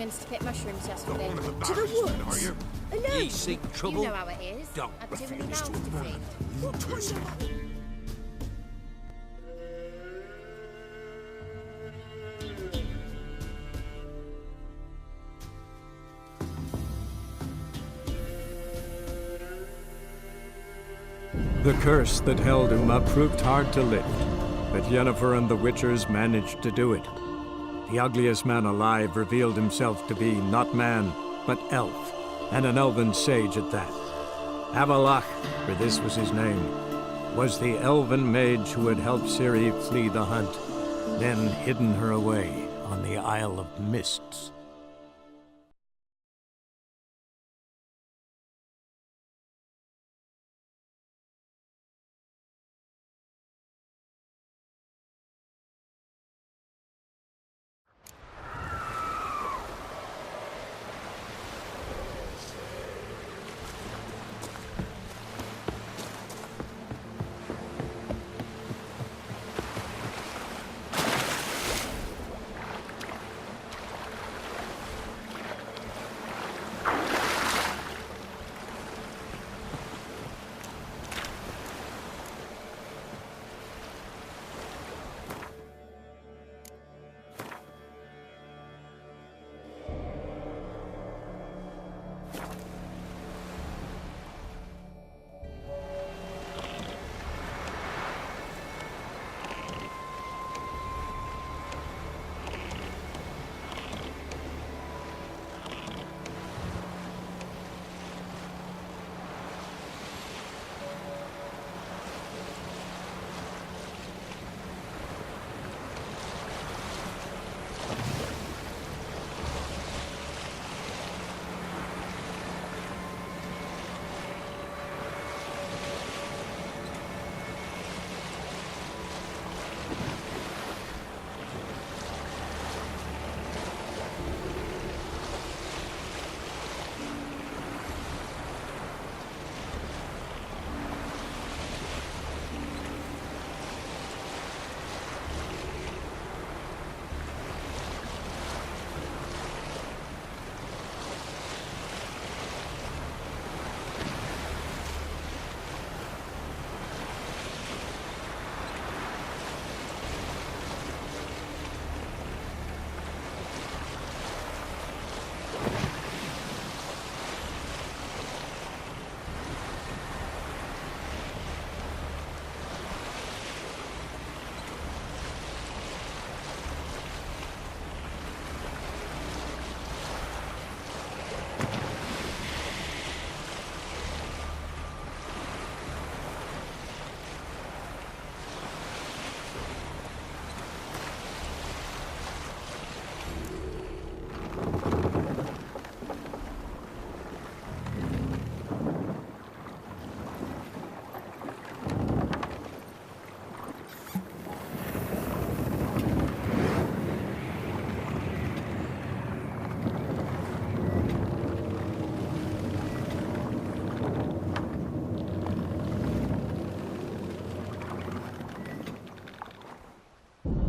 longings to pick mushrooms yesterday. One of the To the barons, woods? are you? Alone? Ye seek You trouble? know how it is. Don't I've too many refuse mouths to to admit feed. You twist. The curse that held Uma proved hard to lift, but Yennefer and the Witchers managed to do it. The ugliest man alive revealed himself to be not man, but elf, and an elven sage at that. Avalach, for this was his name, was the elven mage who had helped Ciri flee the hunt, then hidden her away on the Isle of Mists.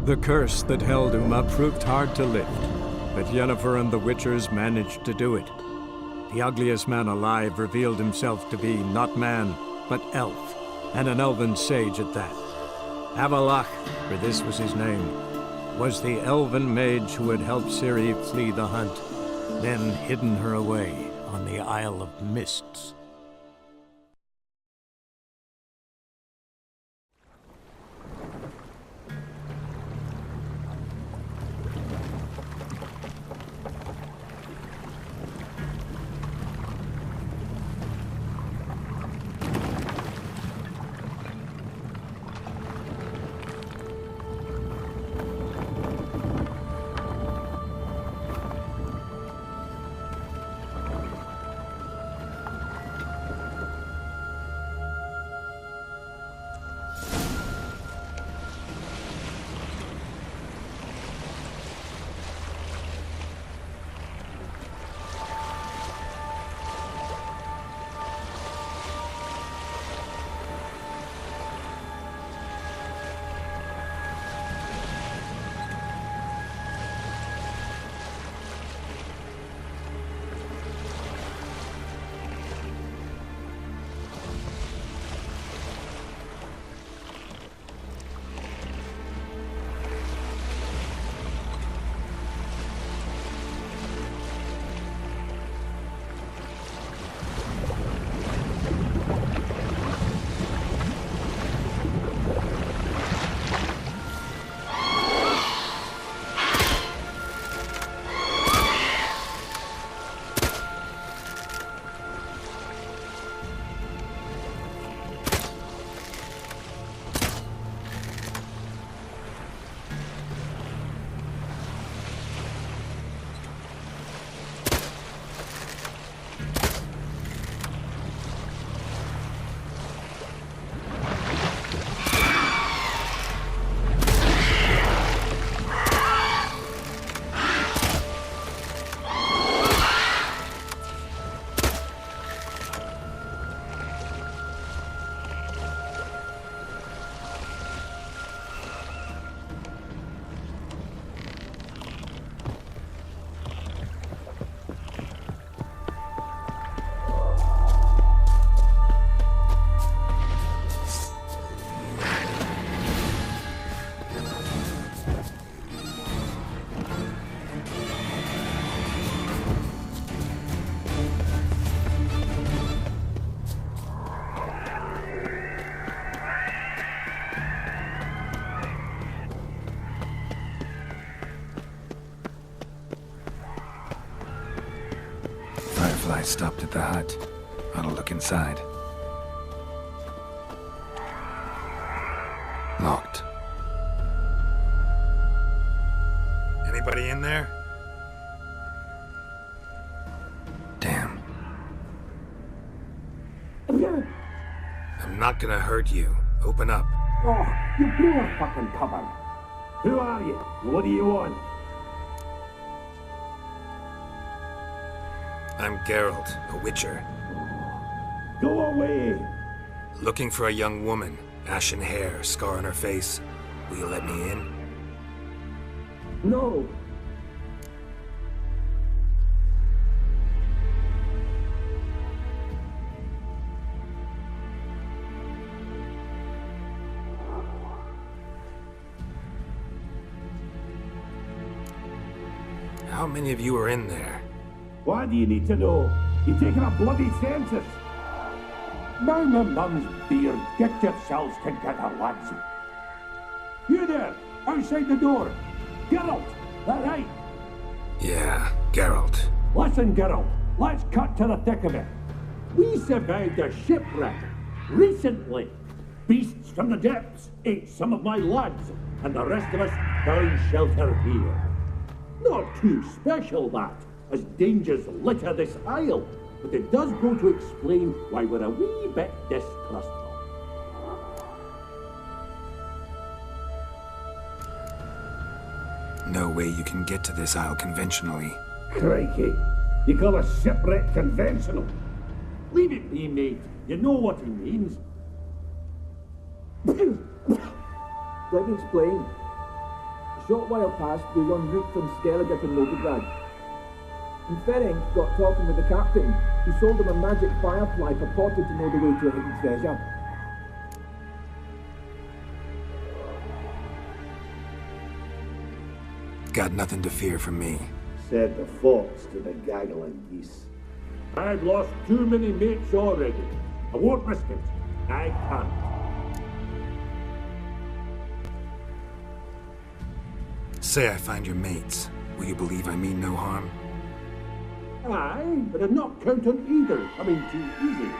The curse that held Uma proved hard to lift, but Yennefer and the Witchers managed to do it. The ugliest man alive revealed himself to be not man, but elf, and an elven sage at that. Avalach, for this was his name, was the elven mage who had helped Ciri flee the hunt, then hidden her away on the Isle of Mists. Firefly stopped at the hut. I'll look inside. Locked. Anybody in there? Damn. I'm not gonna hurt you. Open up. Oh, you blew a fucking cover. Who are you? What do you want? I'm Geralt, a witcher. Go away! Looking for a young woman. Ashen hair, scar on her face. Will you let me in? No! How many of you are in there? Why do you need to know? You're taking a bloody census! Now my mum's beard, get yourselves together, lads. You there, outside the door. Geralt, that right? Yeah, Geralt. Listen, Geralt, let's cut to the thick of it. We survived a shipwreck recently. Beasts from the depths ate some of my lads, and the rest of us found shelter here. Not too special, that, as dangers litter this isle, but it does go to explain why we're a wee bit distrustful. No way you can get to this isle conventionally. Crikey, you call a shipwreck conventional? Leave it be, mate. You know what he means. Let me explain. A short while past, we were en route from Skellige to Novigrad. And Ferenc got talking with the captain, who sold him a magic firefly purported to know the way to a hidden treasure. Got nothing to fear from me. Said the fox to the gaggling geese. I've lost too many mates already. I won't risk it. I can't. Say I find your mates. Will you believe I mean no harm? Aye, but I'm not count on either coming too easy.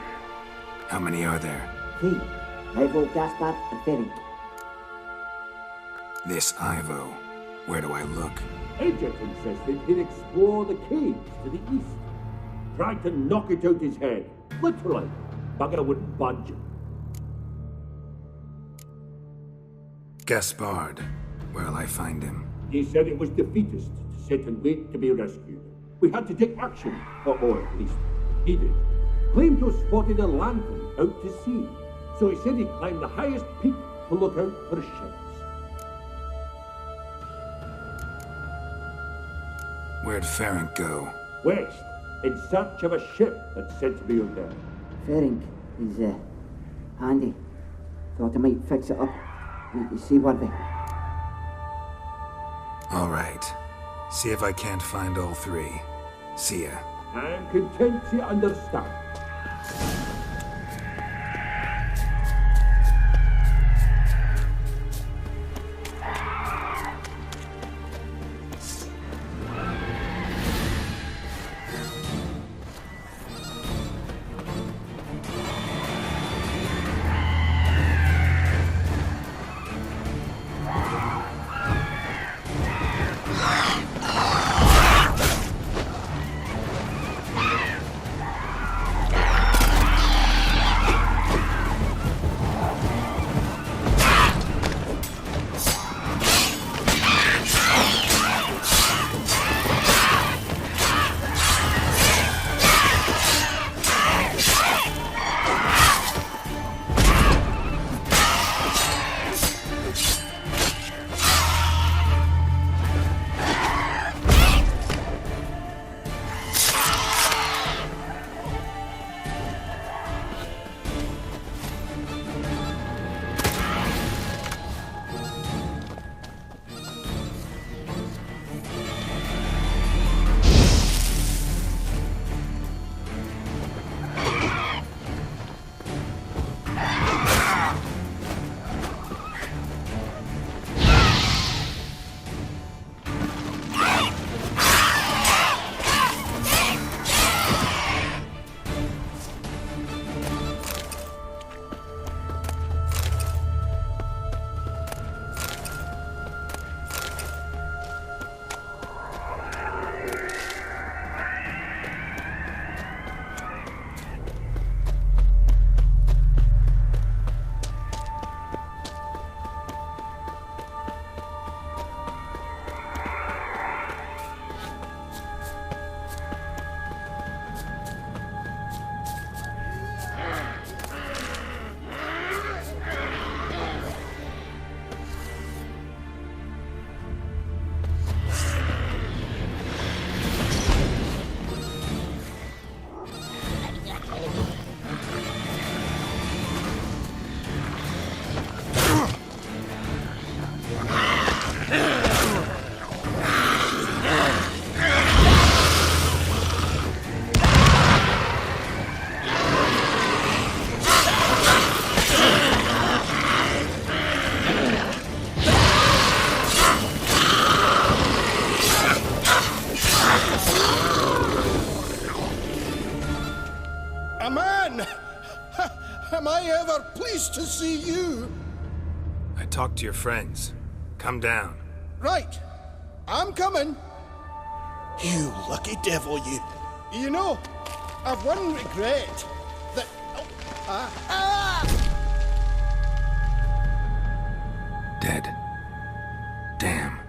How many are there? 3. Ivo, Gaspar, and Ferenc. This Ivo. Where do I look? Agent insisted he'd explore the caves to the east. Tried to knock it out his head. Literally. Bugger wouldn't budge. Gaspard. Where'll I find him? He said it was defeatist to sit and wait to be rescued. We had to take action, or at least he did. Claimed to have spotted a lantern out to sea, so he said he'd climb the highest peak to look out for ships. Where'd Ferenc go? West, in search of a ship that's said to be out there. Ferenc is, handy. Thought I might fix it up. You see what they... All right. See if I can't find all 3. See ya. I'm content to understand. A man! Am I ever pleased to see you? I talked to your friends. Come down. Right. I'm coming. You lucky devil, you. You know, I've one regret. That... Dead. Damn.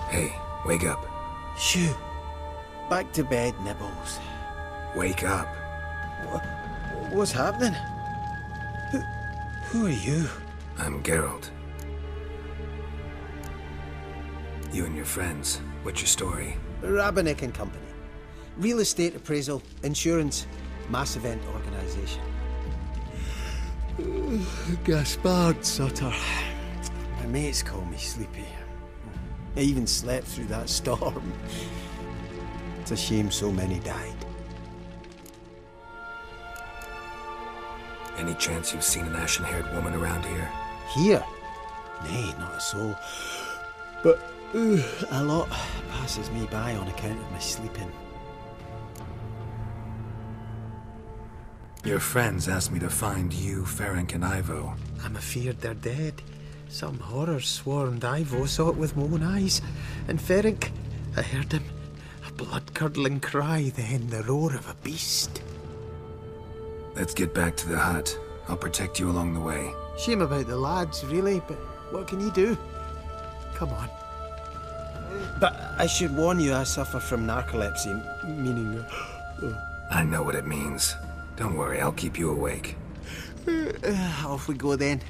Hey, wake up. Shoo. Back to bed, Nibbles. Wake up. What's happening? Who are you? I'm Geralt. You and your friends, what's your story? Rabenik and Company. Real estate appraisal, insurance, mass event organisation. Gaspard Sutter. My mates call me Sleepy. I even slept through that storm. It's a shame so many died. Any chance you've seen an ashen-haired woman around here? Here? Nay, not a soul. But a lot passes me by on account of my sleeping. Your friends asked me to find you, Ferenc, and Ivo. I'm afeard they're dead. Some horror swarmed Ivo, saw it with my own eyes. And Ferenc, I heard him. A blood-curdling cry, then the roar of a beast. Let's get back to the hut. I'll protect you along the way. Shame about the lads, really, but what can you do? Come on. But I should warn you, I suffer from narcolepsy, meaning... I know what it means. Don't worry, I'll keep you awake. Off we go then.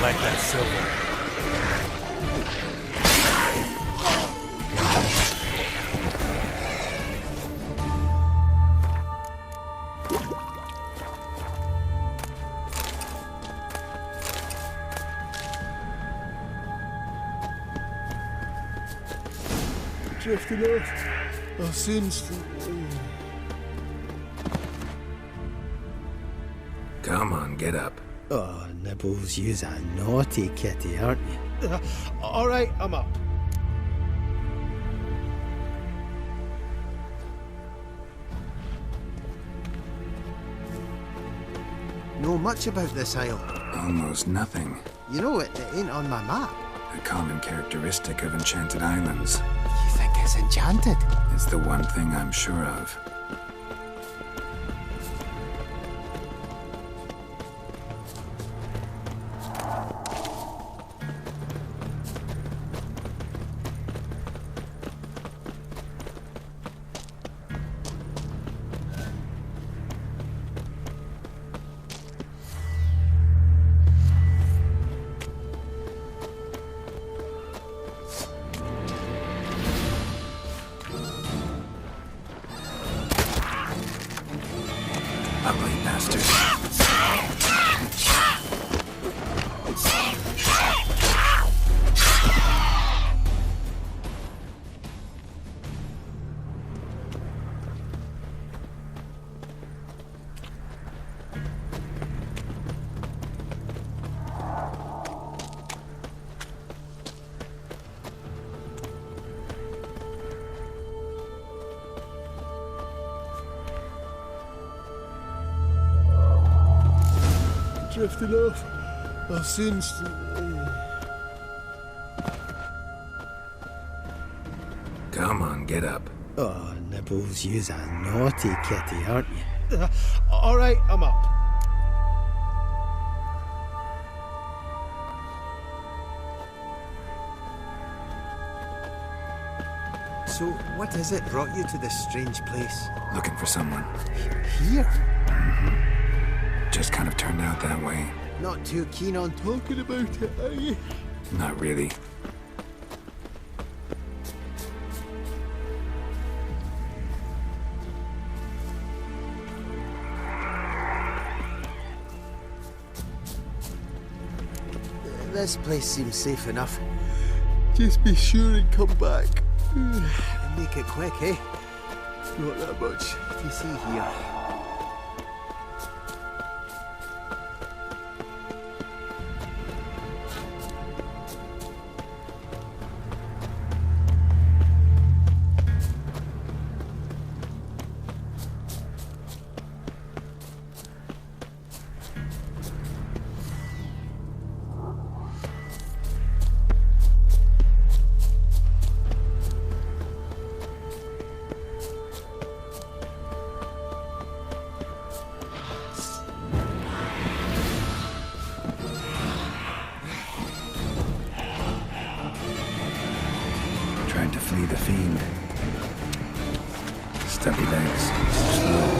Like that silver. Drifting off. I'll soon Come on, get up. Oh, Nibbles, you's a naughty kitty, aren't you? All right, I'm up. Know much about this isle? Almost nothing. You know it ain't on my map. A common characteristic of enchanted islands. You think it's enchanted? It's the one thing I'm sure of. Ugly bastard. Drifting off. I'll soon Come on, get up. Oh, Nibbles, you's a naughty kitty, aren't you? All right, I'm up. So, what is it brought you to this strange place? Looking for someone. Here? Just kind of turned out that way. Not too keen on talking about it, are you? Not really. This place seems safe enough. Just be sure and come back. And make it quick, eh? Not that much to see here. Tried to flee the fiend. Stubby legs. Slow.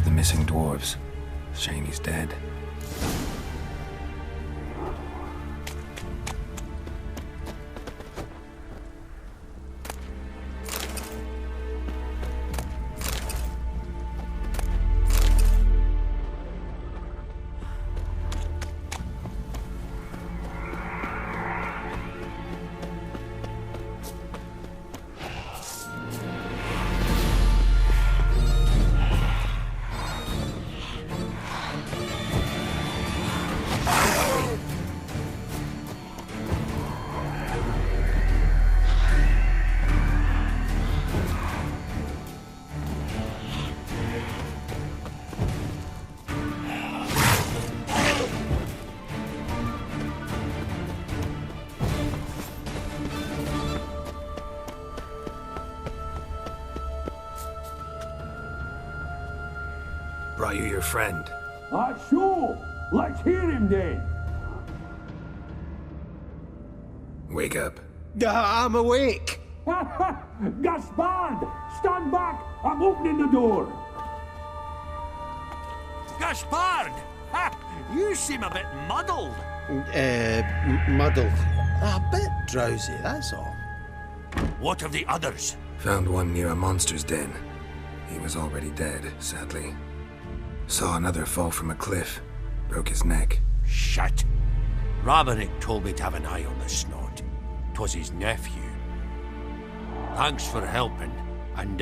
the missing dwarves. Shame he's dead. Brought you your friend. Sure. Let's hear him then. Wake up. I'm awake. Gaspard! Stand back! I'm opening the door! Gaspard! Ha! You seem a bit muddled. Muddled. A bit drowsy, that's all. What of the others? Found one near a monster's den. He was already dead, sadly. Saw another fall from a cliff. Broke his neck. Shit. Ramaric told me to have an eye on the snot. 'Twas his nephew. Thanks for helping, and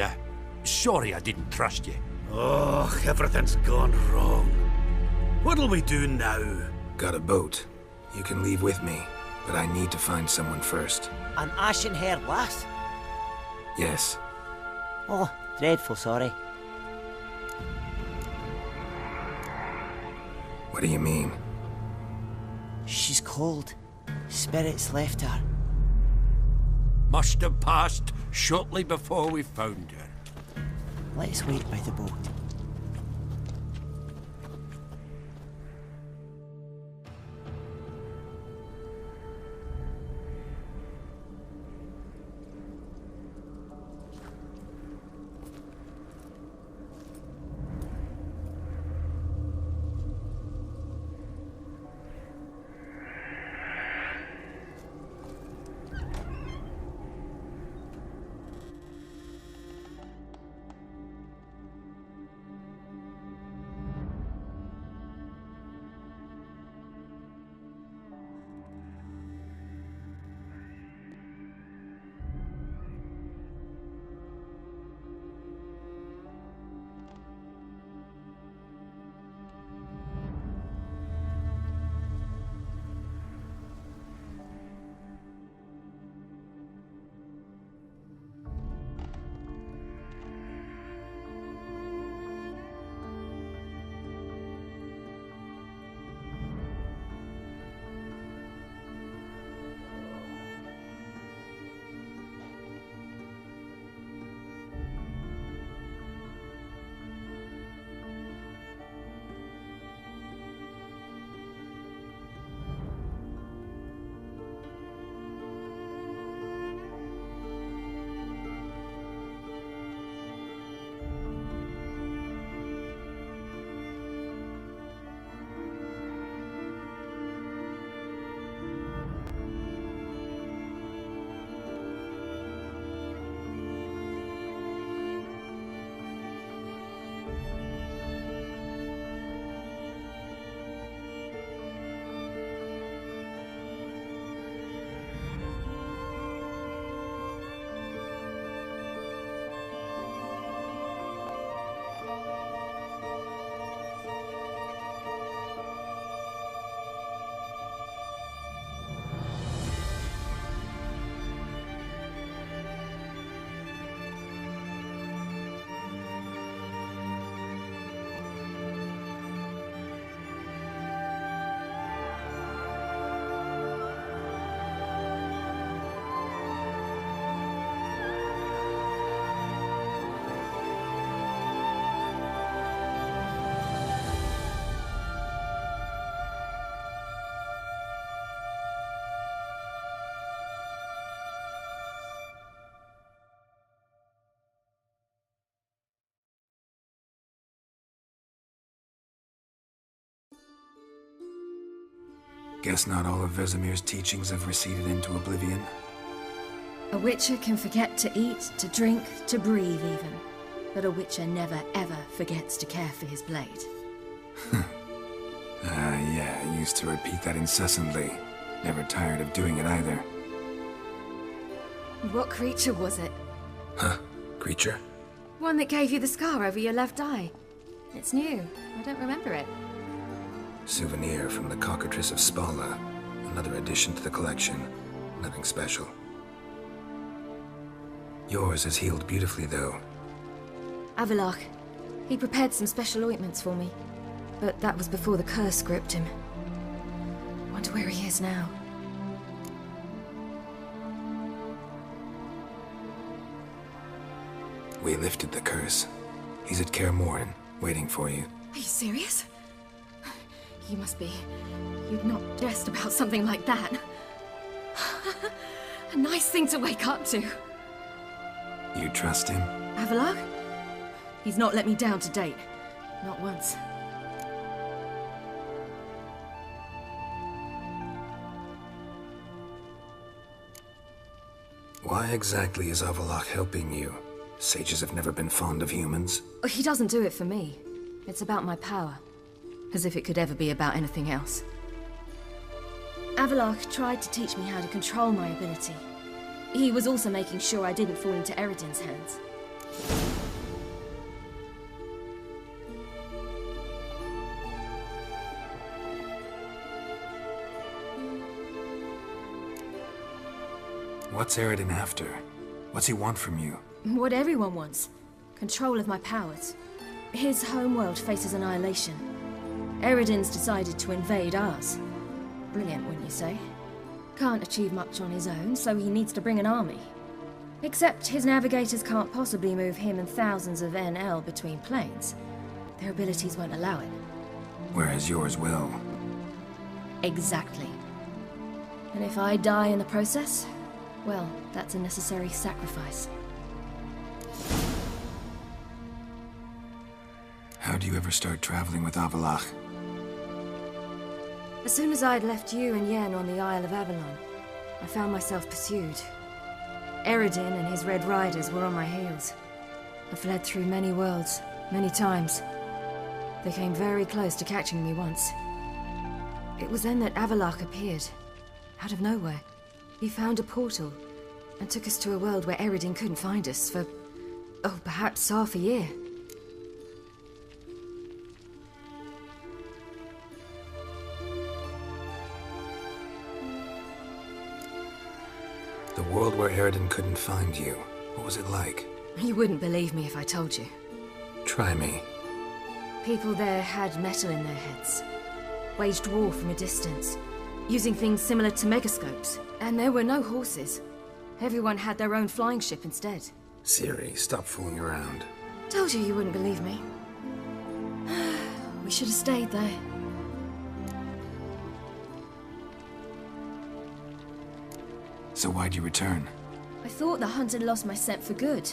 sorry I didn't trust you. Oh, everything's gone wrong. What'll we do now? Got a boat. You can leave with me, but I need to find someone first. An ashen-haired lass? Yes. Oh, dreadful sorry. What do you mean? She's cold. Spirits left her. Must have passed shortly before we found her. Let's wait by the boat. Guess not all of Vesemir's teachings have receded into oblivion. A witcher can forget to eat, to drink, to breathe even. But a witcher never ever forgets to care for his blade. Yeah, I used to repeat that incessantly. Never tired of doing it either. What creature was it? Huh? Creature? One that gave you the scar over your left eye. It's new. I don't remember it. Souvenir from the Cockatrice of Spala. Another addition to the collection. Nothing special. Yours has healed beautifully, though. Avallac'h. He prepared some special ointments for me. But that was before the curse gripped him. Wonder where he is now. We lifted the curse. He's at Kaer Morhen, waiting for you. Are you serious? You must be. You'd not jest about something like that. A nice thing to wake up to. You trust him? Avallac'h? He's not let me down to date. Not once. Why exactly is Avallac'h helping you? Sages have never been fond of humans. He doesn't do it for me. It's about my power. As if it could ever be about anything else. Avallac'h tried to teach me how to control my ability. He was also making sure I didn't fall into Eredin's hands. What's Eredin after? What's he want from you? What everyone wants. Control of my powers. His homeworld faces annihilation. Eredin's decided to invade ours. Brilliant, wouldn't you say? Can't achieve much on his own, so he needs to bring an army. Except his navigators can't possibly move him and thousands of NL between planes. Their abilities won't allow it. Whereas yours will. Exactly. And if I die in the process, well, that's a necessary sacrifice. How do you ever start traveling with Avallac'h? As soon as I'd left you and Yen on the Isle of Avalon, I found myself pursued. Eredin and his Red Riders were on my heels. I fled through many worlds, many times. They came very close to catching me once. It was then that Avallac'h appeared, out of nowhere. He found a portal, and took us to a world where Eredin couldn't find us for, oh, perhaps half a year. The world where Eredin couldn't find you. What was it like? You wouldn't believe me if I told you. Try me. People there had metal in their heads. Waged war from a distance, using things similar to megascopes. And there were no horses. Everyone had their own flying ship instead. Ciri, stop fooling around. Told you you wouldn't believe me. We should have stayed there. So why'd you return? I thought the hunt had lost my scent for good.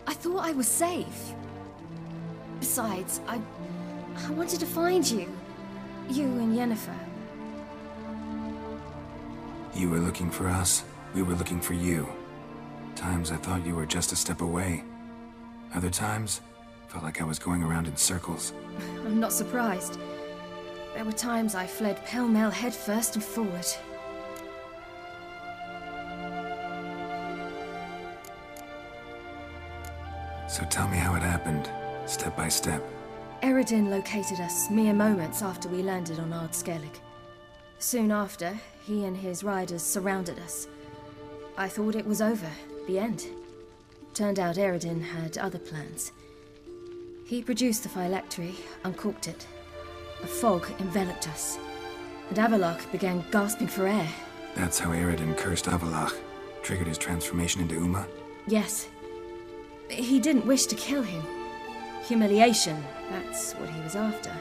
I thought I was safe. Besides, I wanted to find you. You and Yennefer. You were looking for us, we were looking for you. Times I thought you were just a step away. Other times, felt like I was going around in circles. I'm not surprised. There were times I fled pell-mell headfirst and forward. So tell me how it happened, step by step. Eredin located us mere moments after we landed on Ard Skellig. Soon after, he and his riders surrounded us. I thought it was over, the end. Turned out Eredin had other plans. He produced the phylactery, uncorked it. A fog enveloped us, and Avallac'h began gasping for air. That's how Eredin cursed Avallac'h, triggered his transformation into Uma? Yes. He didn't wish to kill him. Humiliation, that's what he was after.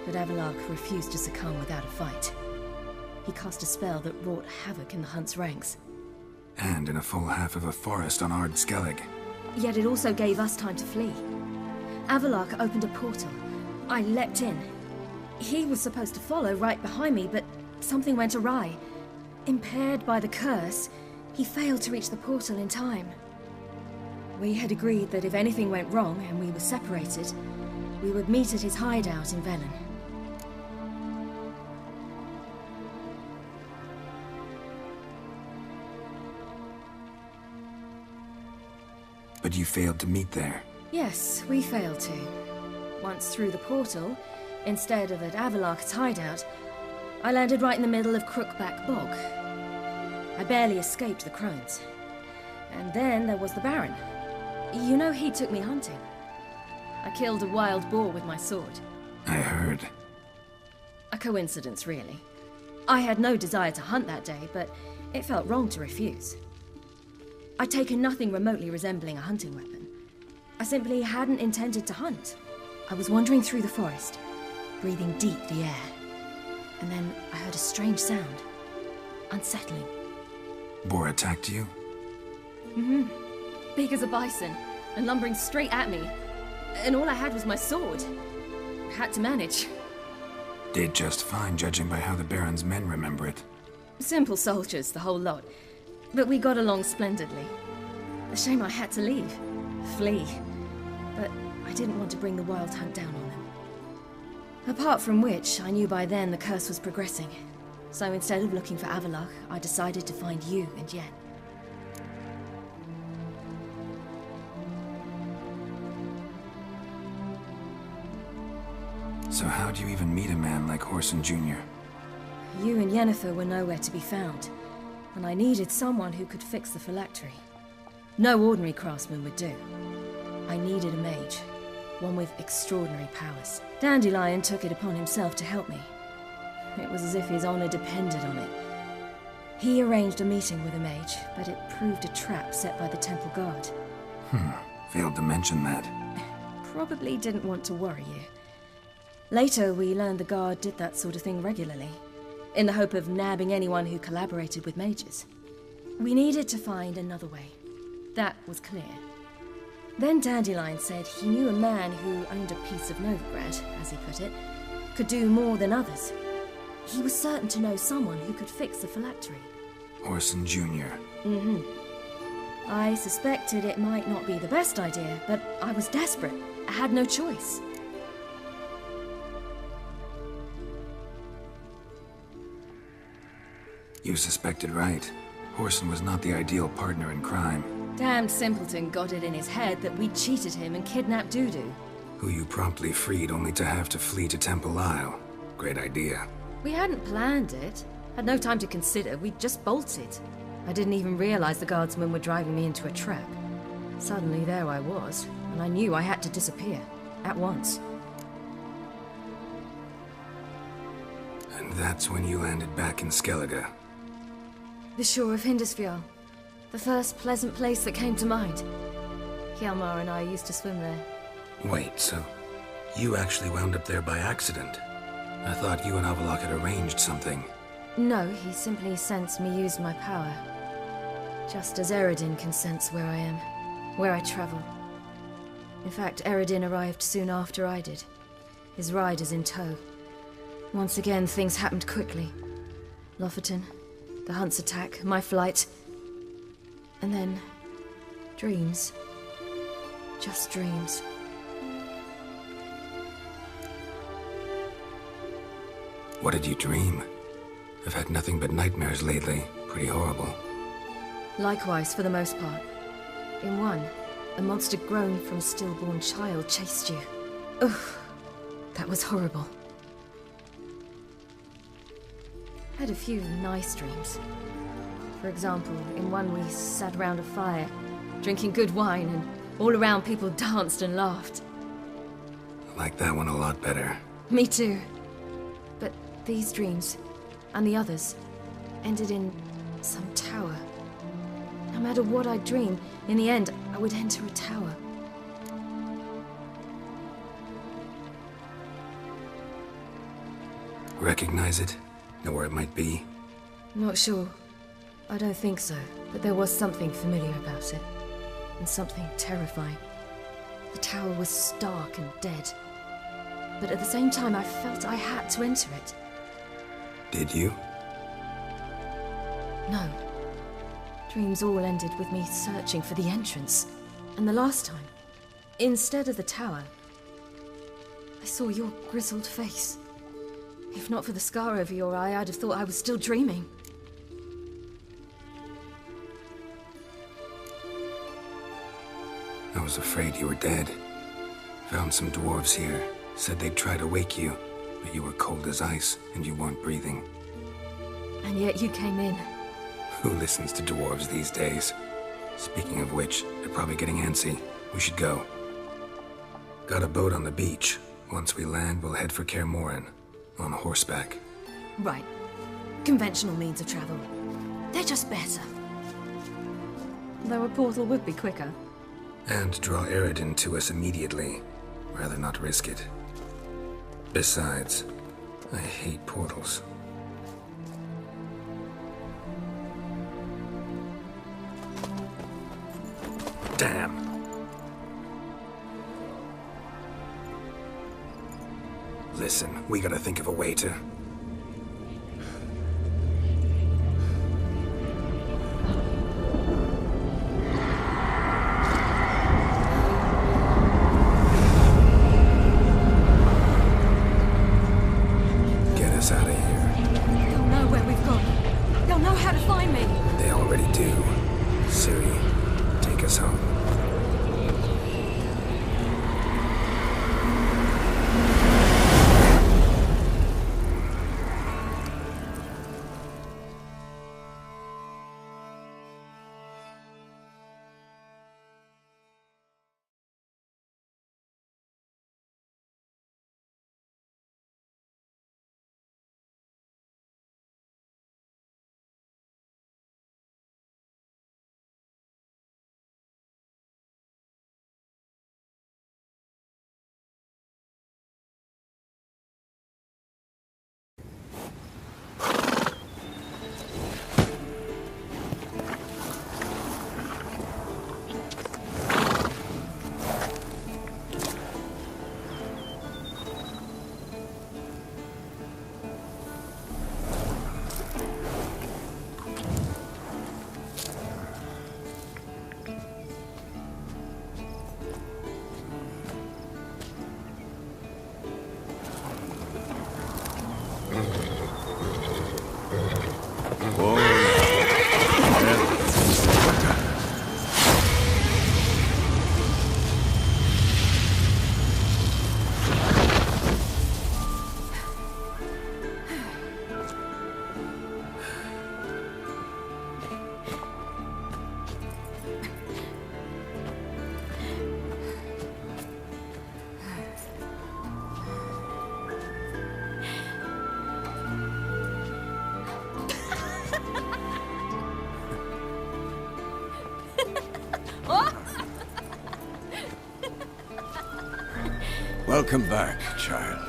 But Avallac'h refused to succumb without a fight. He cast a spell that wrought havoc in the hunt's ranks. And in a full half of a forest on Ard Skellig. Yet it also gave us time to flee. Avallac'h opened a portal. I leapt in. He was supposed to follow right behind me, but something went awry. Impaired by the curse, he failed to reach the portal in time. We had agreed that if anything went wrong and we were separated, we would meet at his hideout in Velen. But you failed to meet there. Yes, we failed to. Once through the portal, instead of at Avalok's hideout, I landed right in the middle of Crookback Bog. I barely escaped the crones. And then there was the Baron. You know, he took me hunting. I killed a wild boar with my sword. I heard. A coincidence, really. I had no desire to hunt that day, but it felt wrong to refuse. I'd taken nothing remotely resembling a hunting weapon. I simply hadn't intended to hunt. I was wandering through the forest, breathing deep the air. And then I heard a strange sound. Unsettling. Boar attacked you? Mm-hmm. Big as a bison, and lumbering straight at me. And all I had was my sword. I had to manage. Did just fine, judging by how the Baron's men remember it. Simple soldiers, the whole lot. But we got along splendidly. A shame I had to leave. Flee. But I didn't want to bring the Wild Hunt down on them. Apart from which, I knew by then the curse was progressing. So instead of looking for Avalok, I decided to find you and Yen. So how'd you even meet a man like Whoreson Jr.? You and Yennefer were nowhere to be found, and I needed someone who could fix the phylactery. No ordinary craftsman would do. I needed a mage, one with extraordinary powers. Dandelion took it upon himself to help me. It was as if his honor depended on it. He arranged a meeting with a mage, but it proved a trap set by the temple guard. Failed to mention that. Probably didn't want to worry you. Later, we learned the guard did that sort of thing regularly, in the hope of nabbing anyone who collaborated with mages. We needed to find another way. That was clear. Then Dandelion said he knew a man who owned a piece of Novigrad, as he put it, could do more than others. He was certain to know someone who could fix the phylactery. Whoreson Jr. Mm-hmm. I suspected it might not be the best idea, but I was desperate. I had no choice. You suspected right. Whoreson was not the ideal partner in crime. Damned simpleton got it in his head that we cheated him and kidnapped Dudu. Who you promptly freed only to have to flee to Temple Isle. Great idea. We hadn't planned it. Had no time to consider. We just bolted. I didn't even realize the guardsmen were driving me into a trap. Suddenly there I was, and I knew I had to disappear. At once. And that's when you landed back in Skellige. The shore of Hindisfjall. The first pleasant place that came to mind. Hjalmar and I used to swim there. Wait, so you actually wound up there by accident? I thought you and Avalok had arranged something. No, he simply sensed me use my power. Just as Eredin can sense where I am, where I travel. In fact, Eredin arrived soon after I did. His riders in tow. Once again, things happened quickly. Lofoten, the Hunt's attack, my flight. And then, dreams. Just dreams. What did you dream? I've had nothing but nightmares lately. Pretty horrible. Likewise, for the most part. In one, a monster grown from a stillborn child chased you. Ugh, that was horrible. I had a few nice dreams. For example, in one we sat around a fire, drinking good wine, and all around people danced and laughed. I like that one a lot better. Me too. But these dreams, and the others, ended in some tower. No matter what I dreamed, in the end, I would enter a tower. Recognize it? Know where it might be? Not sure. I don't think so, but there was something familiar about it. And something terrifying. The tower was stark and dead. But at the same time, I felt I had to enter it. Did you? No. Dreams all ended with me searching for the entrance. And the last time, instead of the tower, I saw your grizzled face. If not for the scar over your eye, I'd have thought I was still dreaming. I was afraid you were dead. Found some dwarves here. Said they'd try to wake you, but you were cold as ice and you weren't breathing. And yet you came in. Who listens to dwarves these days? Speaking of which, they're probably getting antsy. We should go. Got a boat on the beach. Once we land, we'll head for Kaer Morhen. On horseback. Right. Conventional means of travel. They're just better. Though a portal would be quicker. And draw Eredin to us immediately. Rather not risk it. Besides, I hate portals. Damn. Listen, we gotta think of a way to... Get us out of here. They'll know where we've gone. They'll know how to find me. They already do. Ciri, take us home. Welcome back, child.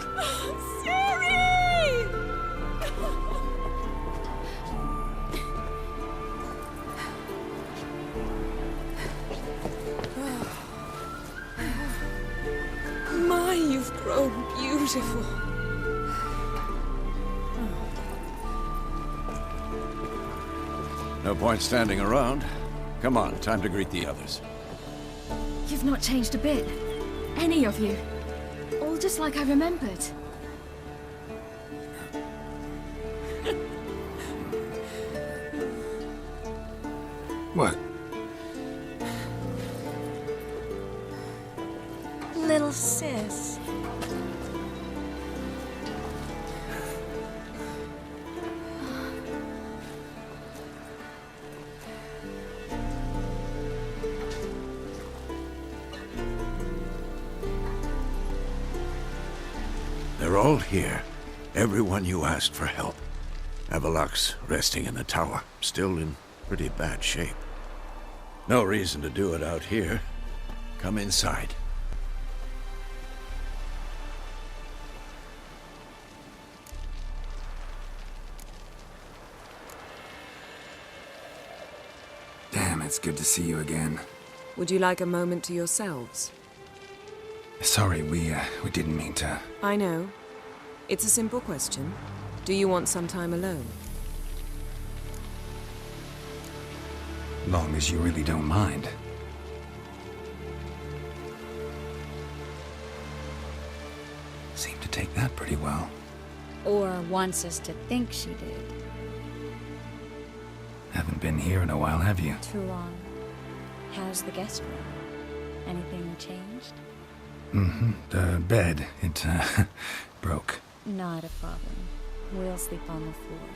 Ciri! My, you've grown beautiful. No point standing around. Come on, time to greet the others. You've not changed a bit. Any of you. All just like I remembered. What? Little sis. They're all here. Everyone you asked for help. Avallac'h's resting in the tower, still in pretty bad shape. No reason to do it out here. Come inside. Damn, it's good to see you again. Would you like a moment to yourselves? Sorry, we didn't mean to... I know. It's a simple question. Do you want some time alone? Long as you really don't mind. Seemed to take that pretty well. Or wants us to think she did. Haven't been here in a while, have you? Too long. How's the guest room? Anything changed? Mm-hmm. The bed, it, broke. Not a problem. We'll sleep on the floor.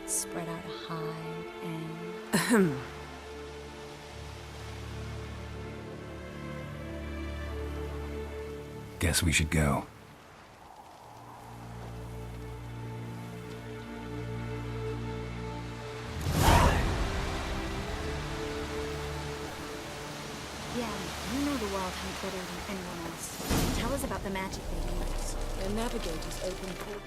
Spread out a hide and... Guess we should go. Yeah, you know the Wild Hunt better than anyone else. Tell us about the magic they use. Their navigators open port.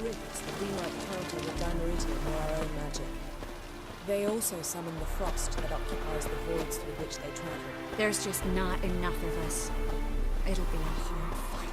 Rifts that we might counter with Dimeritium or our own magic. They also summon the frost that occupies the voids through which they travel. There's just not enough of us. It'll be a hard fight.